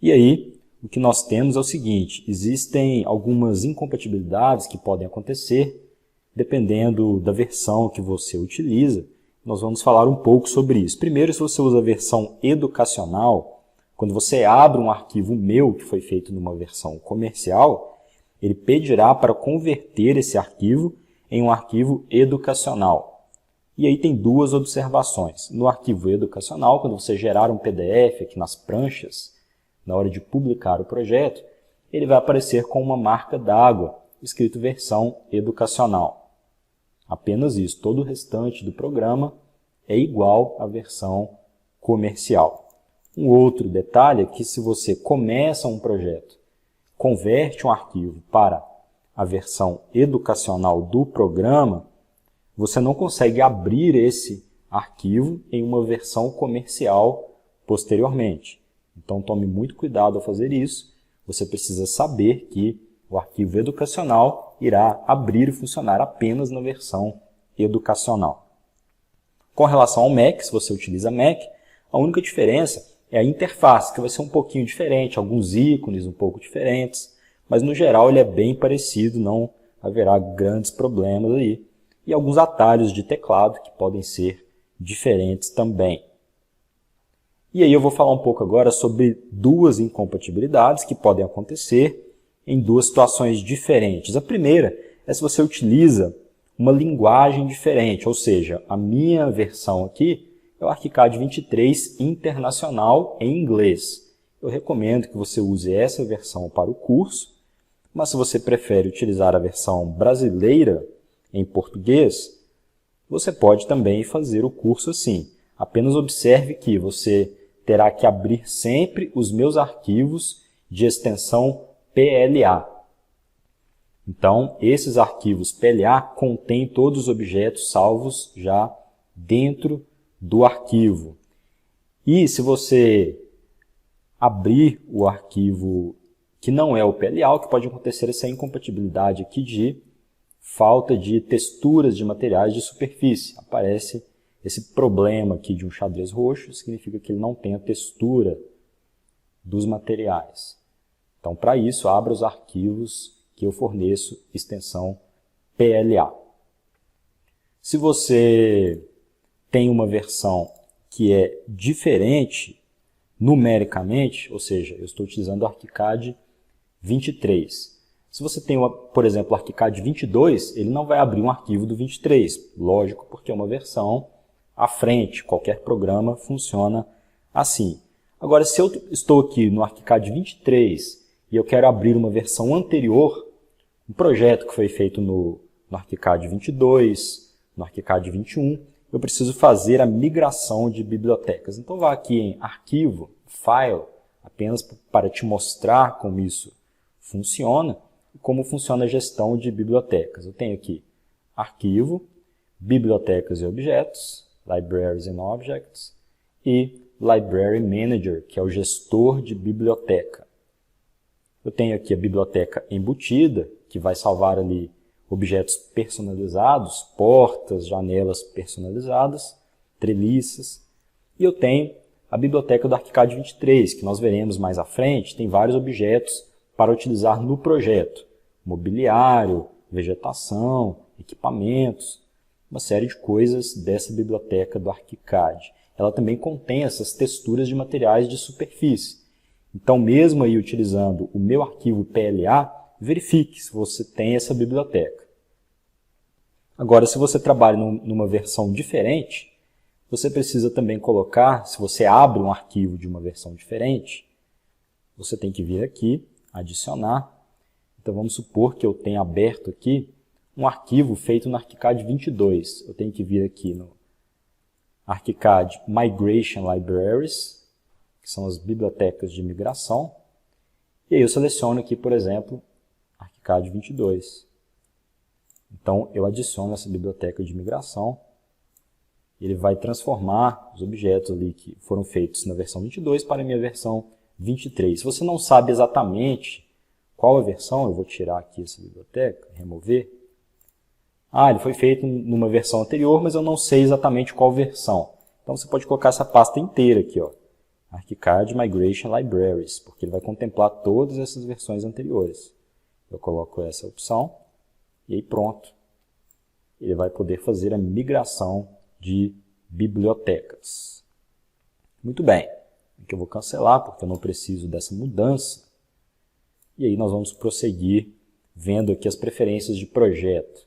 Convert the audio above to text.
E aí, o que nós temos é o seguinte, existem algumas incompatibilidades que podem acontecer, dependendo da versão que você utiliza. Nós vamos falar um pouco sobre isso. Primeiro, se você usa a versão educacional, quando você abre um arquivo meu, que foi feito numa versão comercial, ele pedirá para converter esse arquivo em um arquivo educacional. E aí tem duas observações. No arquivo educacional, quando você gerar um PDF aqui nas pranchas, na hora de publicar o projeto, ele vai aparecer com uma marca d'água, escrito versão educacional. Apenas isso, todo o restante do programa é igual à versão comercial. Um outro detalhe é que se você começa um projeto, converte um arquivo para a versão educacional do programa, você não consegue abrir esse arquivo em uma versão comercial posteriormente. Então tome muito cuidado ao fazer isso. Você precisa saber que o arquivo educacional irá abrir e funcionar apenas na versão educacional. Com relação ao Mac, se você utiliza Mac, a única diferença é a interface, que vai ser um pouquinho diferente, alguns ícones um pouco diferentes, mas no geral ele é bem parecido, não haverá grandes problemas aí. E alguns atalhos de teclado que podem ser diferentes também. E aí eu vou falar um pouco agora sobre duas incompatibilidades que podem acontecer em duas situações diferentes. A primeira é se você utiliza uma linguagem diferente, ou seja, a minha versão aqui é o ArchiCAD 23 Internacional em inglês. Eu recomendo que você use essa versão para o curso, mas se você prefere utilizar a versão brasileira em português, você pode também fazer o curso assim. Apenas observe que você terá que abrir sempre os meus arquivos de extensão PLA. Então, esses arquivos PLA contêm todos os objetos salvos já dentro do arquivo. E se você abrir o arquivo que não é o PLA, o que pode acontecer é essa incompatibilidade aqui de falta de texturas de materiais de superfície. Aparece esse problema aqui de um xadrez roxo, significa que ele não tem a textura dos materiais. Então, para isso, abra os arquivos que eu forneço, extensão PLA. Se você tem uma versão que é diferente numericamente, ou seja, eu estou utilizando o ArchiCAD 23. Se você tem, por exemplo, o ArchiCAD 22, ele não vai abrir um arquivo do 23. Lógico, porque é uma versão à frente. Qualquer programa funciona assim. Agora, se eu estou aqui no ArchiCAD 23 e eu quero abrir uma versão anterior, um projeto que foi feito no ArchiCAD 22, no ArchiCAD 21, eu preciso fazer a migração de bibliotecas. Então, vá aqui em Arquivo, File, apenas para te mostrar como isso funciona e como funciona a gestão de bibliotecas. Eu tenho aqui Arquivo, Bibliotecas e Objetos, Libraries and Objects, e Library Manager, que é o gestor de biblioteca. Eu tenho aqui a biblioteca embutida, que vai salvar ali objetos personalizados, portas, janelas personalizadas, treliças. E eu tenho a biblioteca do ArchiCAD 23, que nós veremos mais à frente, tem vários objetos para utilizar no projeto. Mobiliário, vegetação, equipamentos, uma série de coisas dessa biblioteca do ArchiCAD. Ela também contém essas texturas de materiais de superfície. Então, mesmo aí utilizando o meu arquivo PLA, verifique se você tem essa biblioteca. Agora, se você trabalha numa versão diferente, você precisa também colocar, se você abre um arquivo de uma versão diferente, você tem que vir aqui, adicionar. Então, vamos supor que eu tenha aberto aqui um arquivo feito no ArchiCAD 22. Eu tenho que vir aqui no ArchiCAD Migration Libraries, que são as bibliotecas de migração. E aí eu seleciono aqui, por exemplo, ArchiCAD 22. Então, eu adiciono essa biblioteca de migração. Ele vai transformar os objetos ali que foram feitos na versão 22 para a minha versão 23. Se você não sabe exatamente qual a versão, eu vou tirar aqui essa biblioteca, remover. Ele foi feito numa versão anterior, mas eu não sei exatamente qual versão. Então, você pode colocar essa pasta inteira aqui, ó. ArchiCAD Migration Libraries, porque ele vai contemplar todas essas versões anteriores. Eu coloco essa opção e aí pronto. Ele vai poder fazer a migração de bibliotecas. Muito bem. Aqui eu vou cancelar porque eu não preciso dessa mudança. E aí nós vamos prosseguir vendo aqui as preferências de projeto.